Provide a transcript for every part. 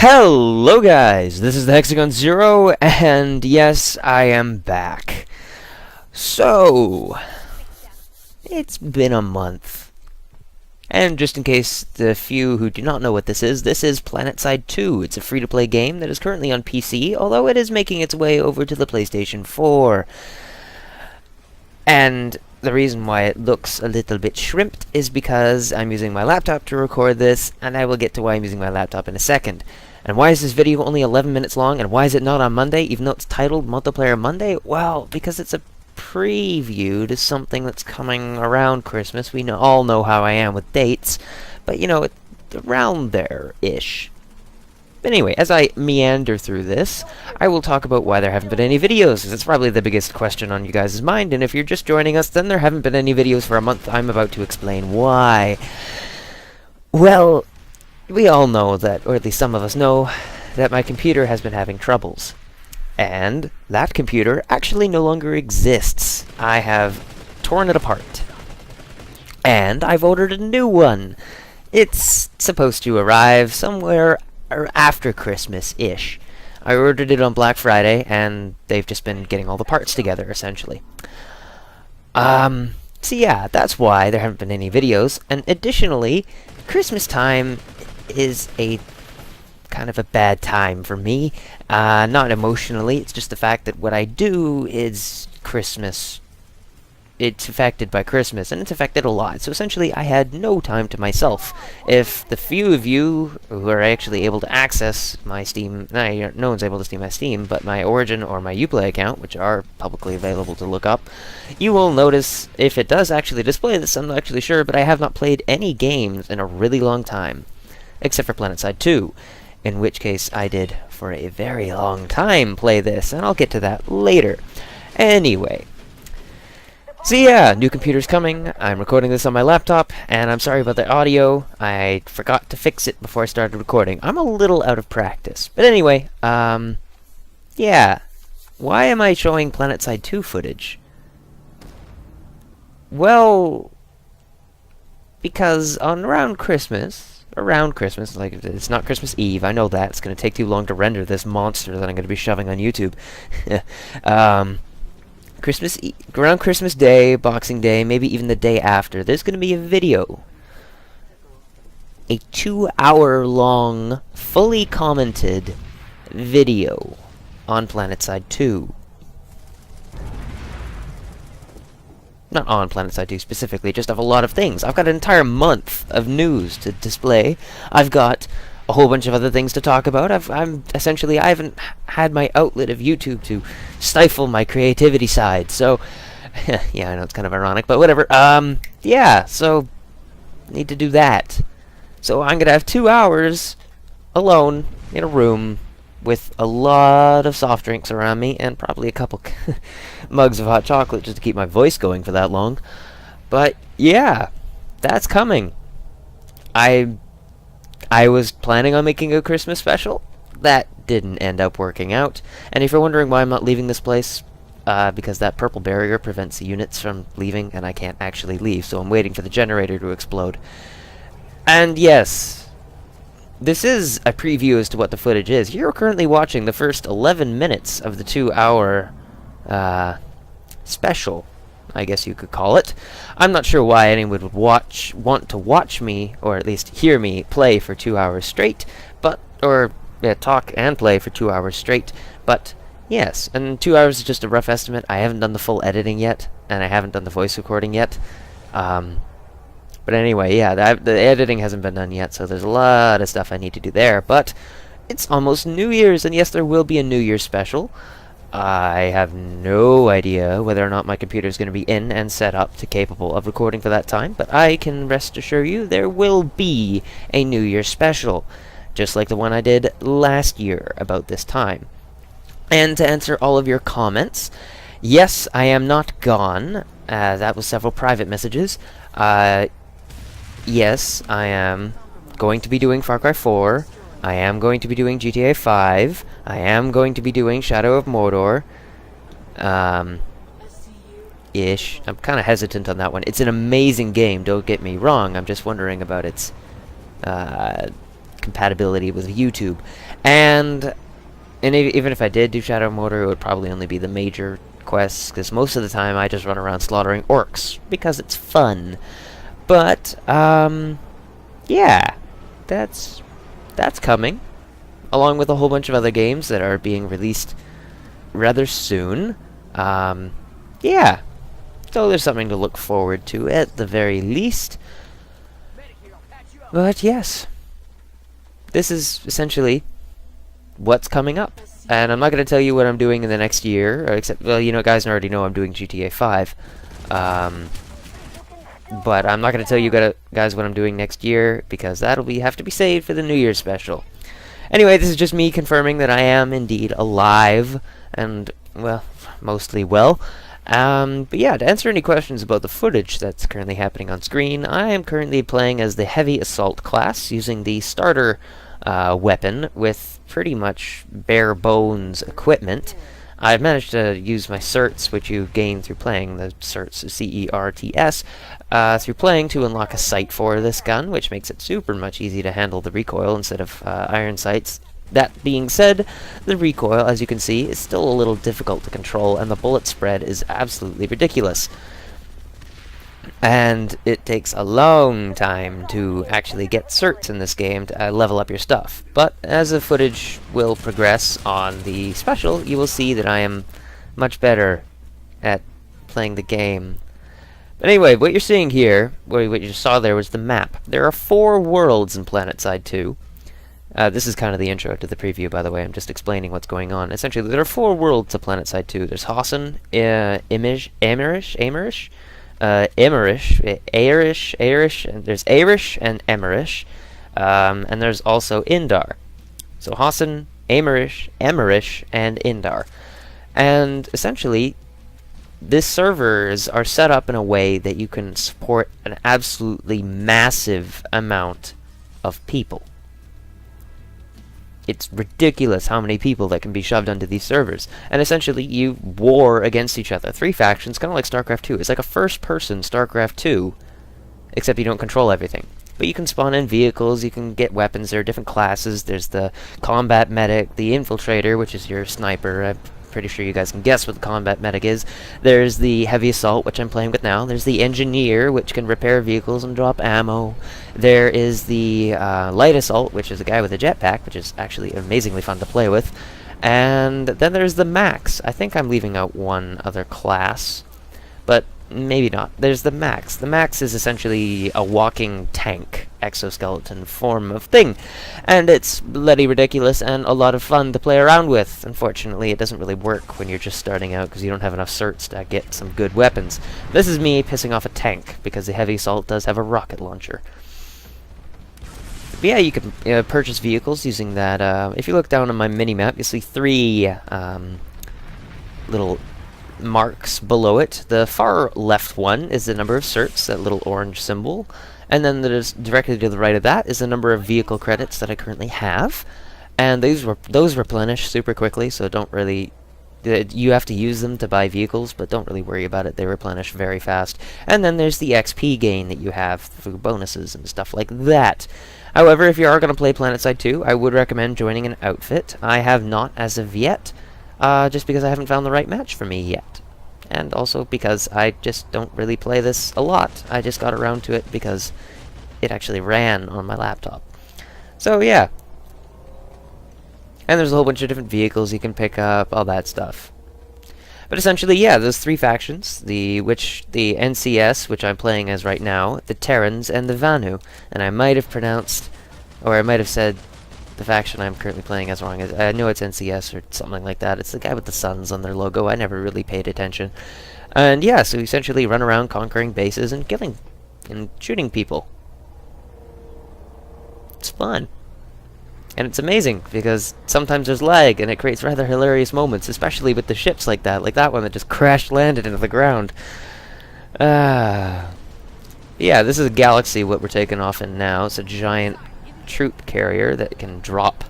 Hello guys, this is the Hexagon Zero, and yes, I am back. So, it's been a month. And just in case the few who do not know what this is PlanetSide 2. It's a free-to-play game that is currently on PC, although it is making its way over to the PlayStation 4. And the reason why it looks a little bit shrimped is because I'm using my laptop to record this, and I will get to why I'm using my laptop in a second. And why is this video only 11 minutes long, and why is it not on Monday, even though it's titled Multiplayer Monday? Well, because it's a preview to something that's coming around Christmas. We all know how I am with dates, but you know, it's around there-ish. But anyway, as I meander through this, I will talk about why there haven't been any videos, because it's probably the biggest question on you guys' mind, and if you're just joining us, then there haven't been any videos for a month. I'm about to explain why. Well, we all know that, or at least some of us know, that my computer has been having troubles. And that computer actually no longer exists. I have torn it apart. And I've ordered a new one. It's supposed to arrive somewhere after Christmas-ish. I ordered it on Black Friday, and they've just been getting all the parts together, essentially. So yeah, that's why there haven't been any videos. And additionally, Christmas time is a kind of a bad time for me. Not emotionally, it's just the fact that what I do is Christmas. It's affected by Christmas, and it's affected a lot. So essentially, I had no time to myself. If the few of you who are actually able to access my Steam, no one's able to see my Steam, but my Origin or my Uplay account, which are publicly available to look up, you will notice, if it does actually display this, I'm not actually sure, but I have not played any games in a really long time, except for PlanetSide 2, in which case I did, for a very long time, play this, and I'll get to that later. Anyway. So yeah, new computer's coming. I'm recording this on my laptop, and I'm sorry about the audio. I forgot to fix it before I started recording. I'm a little out of practice. But anyway, yeah. Why am I showing PlanetSide 2 footage? Well, because around Christmas, like, it's not Christmas Eve, I know that. It's going to take too long to render this monster that I'm going to be shoving on YouTube. Around Christmas Day, Boxing Day, maybe even the day after, there's going to be a video. A 2-hour-long, fully commented video on PlanetSide 2. Not on PlanetSide 2 specifically, just of a lot of things. I've got an entire month of news to display. I've got a whole bunch of other things to talk about. I haven't had my outlet of YouTube to stifle my creativity side, so yeah, I know it's kind of ironic, but whatever. Yeah, so need to do that. So I'm gonna have 2 hours alone in a room with a lot of soft drinks around me and probably a couple mugs of hot chocolate just to keep my voice going for that long. But yeah, that's coming. I was planning on making a Christmas special. That didn't end up working out. And if you're wondering why I'm not leaving this place, because that purple barrier prevents the units from leaving, and I can't actually leave, so I'm waiting for the generator to explode. And yes, this is a preview as to what the footage is. You're currently watching the first 11 minutes of the 2-hour special, I guess you could call it. I'm not sure why anyone would want to watch me, or at least hear me, play for 2 hours straight, talk and play for 2 hours straight, but yes, and 2 hours is just a rough estimate. I haven't done the full editing yet, and I haven't done the voice recording yet. But anyway, yeah, the editing hasn't been done yet, so there's a lot of stuff I need to do there, but it's almost New Year's, and yes, there will be a New Year's special. I have no idea whether or not my computer is going to be in and set up to capable of recording for that time, but I can rest assure you there will be a New Year's special, just like the one I did last year about this time. And to answer all of your comments, yes, I am not gone. That was several private messages. Yes, I am going to be doing Far Cry 4. I am going to be doing GTA 5. I am going to be doing Shadow of Mordor. Ish. I'm kind of hesitant on that one. It's an amazing game, don't get me wrong. I'm just wondering about its compatibility with YouTube. And even if I did do Shadow Mortar, it would probably only be the major quests, because most of the time I just run around slaughtering orcs, because it's fun. But, yeah, that's coming, along with a whole bunch of other games that are being released rather soon. Yeah, so there's something to look forward to at the very least. But yes, this is essentially what's coming up. And I'm not going to tell you what I'm doing in the next year, except, well, you know, guys already know I'm doing GTA 5. But I'm not going to tell you guys what I'm doing next year, because that'll have to be saved for the New Year's special. Anyway, this is just me confirming that I am indeed alive, and, well, mostly well. But yeah, to answer any questions about the footage that's currently happening on screen, I am currently playing as the Heavy Assault class, using the starter weapon with pretty much bare bones equipment. I've managed to use my certs, which you gain through playing the certs, C-E-R-T-S, through playing to unlock a sight for this gun, which makes it super much easy to handle the recoil instead of iron sights. That being said, the recoil, as you can see, is still a little difficult to control, and the bullet spread is absolutely ridiculous. And it takes a long time to actually get certs in this game to level up your stuff. But as the footage will progress on the special, you will see that I am much better at playing the game. But anyway, what you're seeing here, what you just saw there, was the map. There are 4 worlds in PlanetSide 2. This is kind of the intro to the preview, by the way. I'm just explaining what's going on. Essentially, there are 4 worlds to PlanetSide 2. There's Hassan, Amirish, and there's Arish and Emirish, and there's also Indar. So Hassan, Emirish, and Indar. And essentially, these servers are set up in a way that you can support an absolutely massive amount of people. It's ridiculous how many people that can be shoved onto these servers. And essentially, you war against each other. 3 factions, kind of like StarCraft 2. It's like a first-person StarCraft 2, except you don't control everything. But you can spawn in vehicles, you can get weapons, there are different classes. There's the combat medic, the infiltrator, which is your sniper. I'm pretty sure you guys can guess what the combat medic is. There's the heavy assault, which I'm playing with now. There's the engineer, which can repair vehicles and drop ammo. There is the light assault, which is a guy with a jetpack, which is actually amazingly fun to play with. And then there's the max. I think I'm leaving out one other class, but maybe not. There's the max. The max is essentially a walking tank exoskeleton form of thing, and it's bloody ridiculous and a lot of fun to play around with. Unfortunately, it doesn't really work when you're just starting out because you don't have enough certs to get some good weapons. This is me pissing off a tank because the heavy assault does have a rocket launcher. But yeah, you can purchase vehicles using that. If you look down on my mini-map, you'll see 3 little marks below it. The far left one is the number of certs, that little orange symbol, and then there's directly to the right of that is the number of vehicle credits that I currently have, and those replenish super quickly, so don't really, you have to use them to buy vehicles, but don't really worry about it, they replenish very fast. And then there's the XP gain that you have through bonuses and stuff like that. However, if you are going to play PlanetSide 2, I would recommend joining an outfit. I have not as of yet, just because I haven't found the right match for me yet. And also because I just don't really play this a lot. I just got around to it because it actually ran on my laptop. So yeah. And there's a whole bunch of different vehicles you can pick up, all that stuff. But essentially, yeah, those 3 factions, the NCS, which I'm playing as right now, the Terrans, and the Vanu. And I might have pronounced, or I might have said the faction I'm currently playing as wrong. I know it's NCS or something like that. It's the guy with the suns on their logo. I never really paid attention. And yeah, so essentially run around conquering bases and killing and shooting people. It's fun. And it's amazing, because sometimes there's lag, and it creates rather hilarious moments, especially with the ships like that one that just crash-landed into the ground. Yeah, this is a galaxy, what we're taking off in now. It's a giant troop carrier that can drop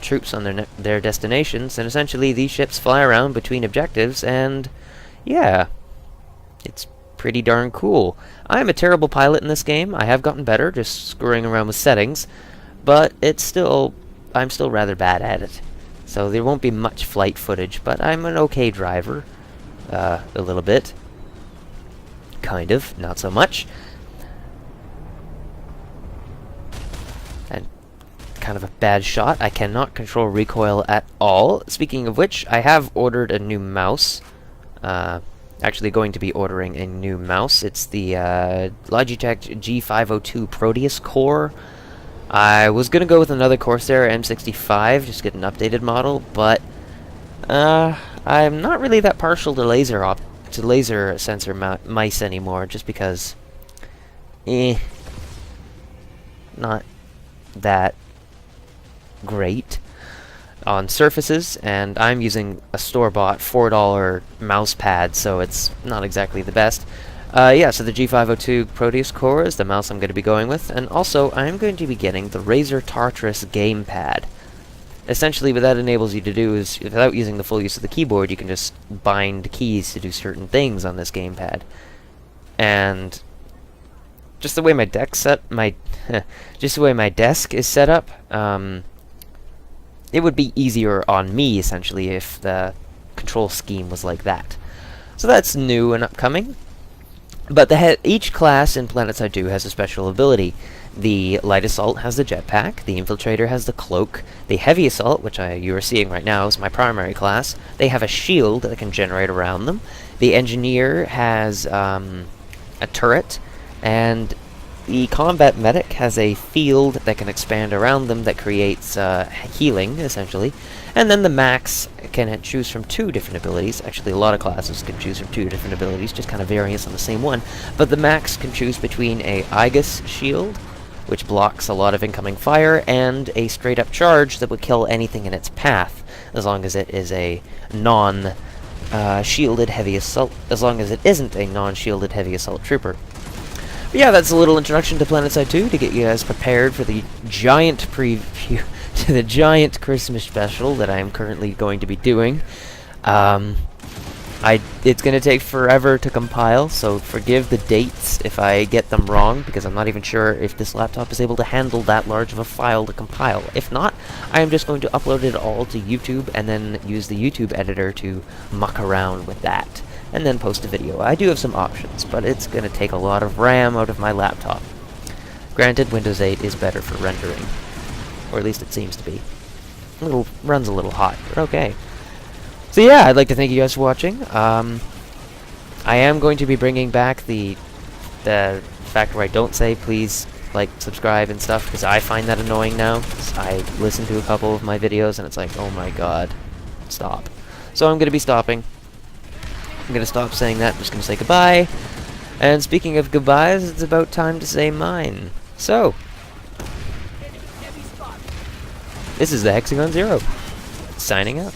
troops on their destinations, and essentially these ships fly around between objectives, and yeah, it's pretty darn cool. I am a terrible pilot in this game. I have gotten better, just screwing around with settings. but I'm still rather bad at it. So there won't be much flight footage, but I'm an okay driver. A little bit. Kind of, not so much. And kind of a bad shot. I cannot control recoil at all. Speaking of which, I have ordered a new mouse. Actually going to be ordering a new mouse. It's the Logitech G502 Proteus Core. I was gonna go with another Corsair M65, just get an updated model, but I'm not really that partial to laser sensor mice anymore, just because, not that great on surfaces, and I'm using a store-bought $4 mouse pad, so it's not exactly the best. Yeah, so the G502 Proteus Core is the mouse I'm going to be going with, and also I'm going to be getting the Razer Tartarus gamepad. Essentially, what that enables you to do is, without using the full use of the keyboard, you can just bind keys to do certain things on this gamepad. And just the way my desk is set up, it would be easier on me, essentially, if the control scheme was like that. So that's new and upcoming. But each class in PlanetSide 2 has a special ability. The Light Assault has the jetpack, the Infiltrator has the cloak, the Heavy Assault, which you are seeing right now is my primary class, they have a shield that can generate around them, the Engineer has a turret, and the Combat Medic has a field that can expand around them that creates healing, essentially. And then the Max can choose from 2 different abilities. Actually, a lot of classes can choose from 2 different abilities, just kind of variants on the same one. But the Max can choose between a Aegis shield, which blocks a lot of incoming fire, and a straight-up charge that would kill anything in its path, as long as it is a non-shielded heavy assault, as long as it isn't a non-shielded heavy assault trooper. But yeah, that's a little introduction to PlanetSide 2 to get you guys prepared for the giant preview to the giant Christmas special that I am currently going to be doing. It's going to take forever to compile, so forgive the dates if I get them wrong, because I'm not even sure if this laptop is able to handle that large of a file to compile. If not, I am just going to upload it all to YouTube and then use the YouTube editor to muck around with that, and then post a video. I do have some options, but it's going to take a lot of RAM out of my laptop. Granted, Windows 8 is better for rendering, or at least it seems to be. Runs a little hot, but okay. So yeah, I'd like to thank you guys for watching. I am going to be bringing back the fact where I don't say please like, subscribe and stuff, because I find that annoying now. I listen to a couple of my videos and it's like, oh my god, stop. So I'm going to be stopping. I'm going to stop saying that. I'm just going to say goodbye. And speaking of goodbyes, it's about time to say mine. So, this is the Hexagon Zero, signing out.